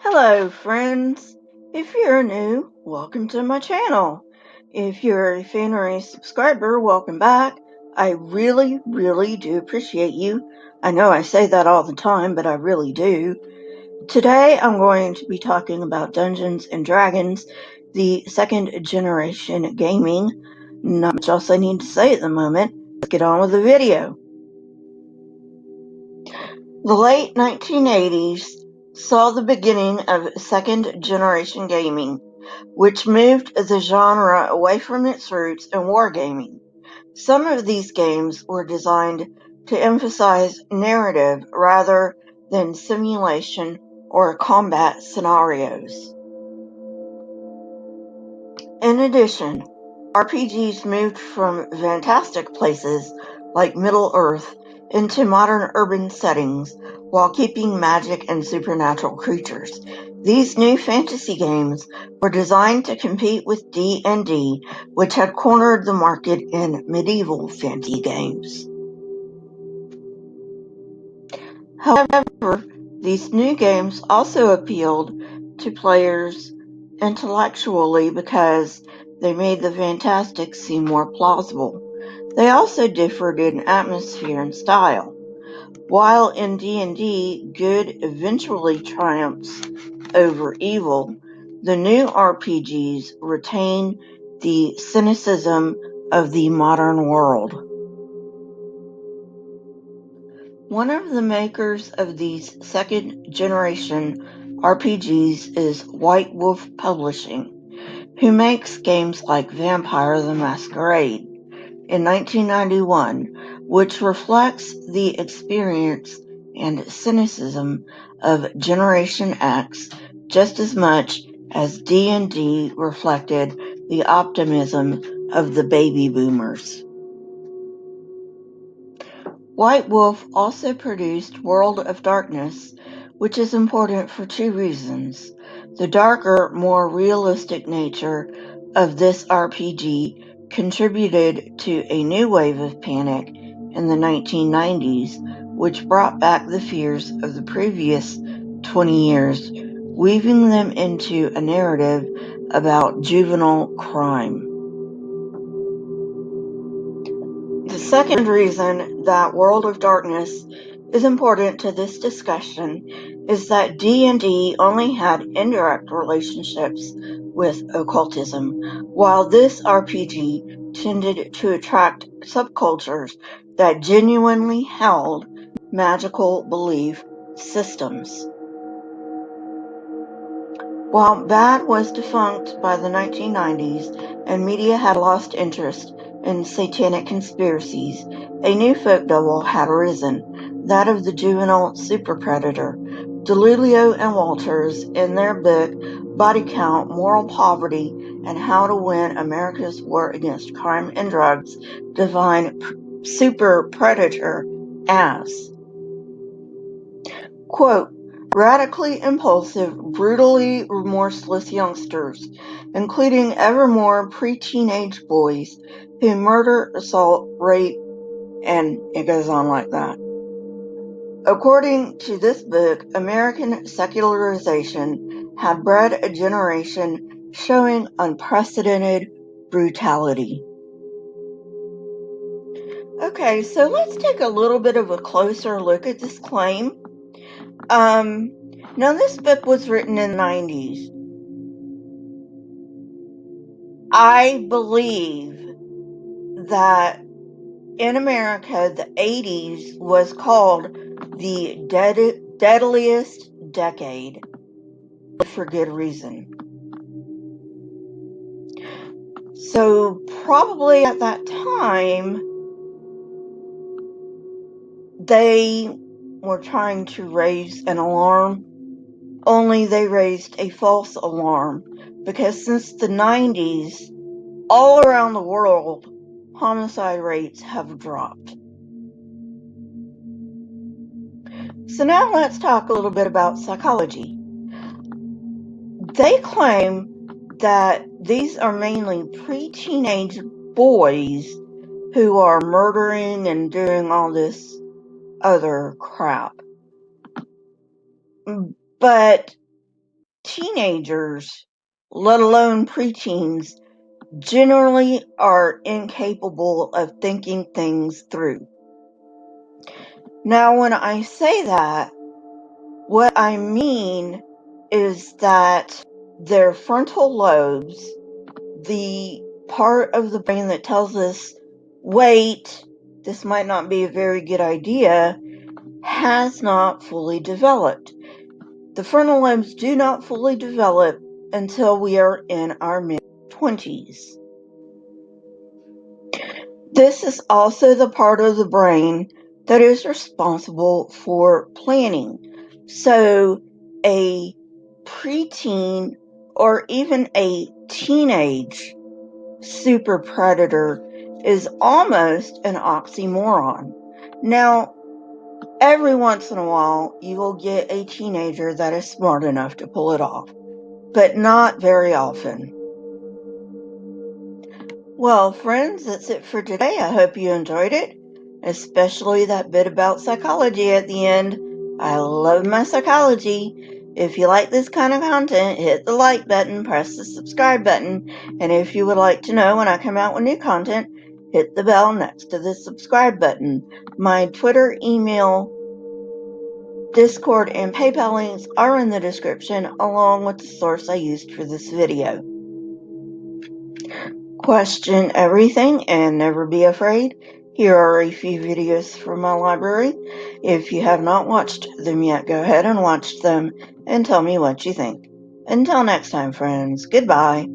Hello friends! If you're new, welcome to my channel. If you're a fan or a subscriber, welcome back. I really do appreciate you. I know I say that all the time, but I really do. Today I'm going to be talking about Dungeons & Dragons, the second generation gaming. Not much else I need to say at the moment. Let's get on with the video. The late 1980s saw the beginning of second-generation gaming, which moved the genre away from its roots in wargaming. Some of these games were designed to emphasize narrative rather than simulation or combat scenarios. In addition, RPGs moved from fantastic places like Middle-earth into modern urban settings while keeping magic and supernatural creatures. These new fantasy games were designed to compete with D&D, which had cornered the market in medieval fantasy games. However, these new games also appealed to players intellectually because they made the fantastic seem more plausible. They also differed in atmosphere and style. While in D&D, good eventually triumphs over evil, the new RPGs retain the cynicism of the modern world. One of the makers of these second-generation RPGs is White Wolf Publishing, who makes games like Vampire the Masquerade in 1991, which reflects the experience and cynicism of Generation X just as much as D&D reflected the optimism of the baby boomers. White Wolf also produced World of Darkness, which is important for two reasons. The darker, more realistic nature of this RPG contributed to a new wave of panic in the 1990s, which brought back the fears of the previous 20 years, weaving them into a narrative about juvenile crime. The second reason that World of Darkness is important to this discussion is that D&D only had indirect relationships with occultism, while this RPG tended to attract subcultures that genuinely held magical belief systems. While BAD was defunct by the 1990s and media had lost interest in satanic conspiracies, a new folk devil had arisen, that of the juvenile super predator. DeLulio and Walters, in their book Body Count, Moral Poverty, and How to Win America's War Against Crime and Drugs, define super predator as, quote, radically impulsive, brutally remorseless youngsters, including ever more pre-teenage boys who murder, assault, rape, and it goes on like that. According to this book, American secularization had bred a generation showing unprecedented brutality. Okay, so let's take a little bit of a closer look at this claim. Now this book was written in the 90s. I believe that in America, the 80s was called the deadliest decade for good reason. So probably at that time, they were trying to raise an alarm, only they raised a false alarm, because since the 90s, all around the world, homicide rates have dropped. So now let's talk a little bit about psychology. They claim that these are mainly pre-teenage boys who are murdering and doing all this other crap. But teenagers, let alone preteens, generally are incapable of thinking things through. Now, when I say that, what I mean is that their frontal lobes, the part of the brain that tells us, wait, this might not be a very good idea, has not fully developed. The frontal lobes do not fully develop until we are in our mid-20s. This is also the part of the brain that is responsible for planning. So a preteen or even a teenage super predator is almost an oxymoron. Now, every once in a while, you will get a teenager that is smart enough to pull it off, but not very often. Well, friends, that's it for today. I hope you enjoyed it, especially that bit about psychology at the end. I love my psychology. If you like this kind of content, hit the like button, press the subscribe button, and if you would like to know when I come out with new content, hit the bell next to the subscribe button. My Twitter, email, Discord, and PayPal links are in the description, along with the source I used for this video. Question everything and never be afraid. Here are a few videos from my library. If you have not watched them yet, go ahead and watch them and tell me what you think. Until next time, friends, goodbye.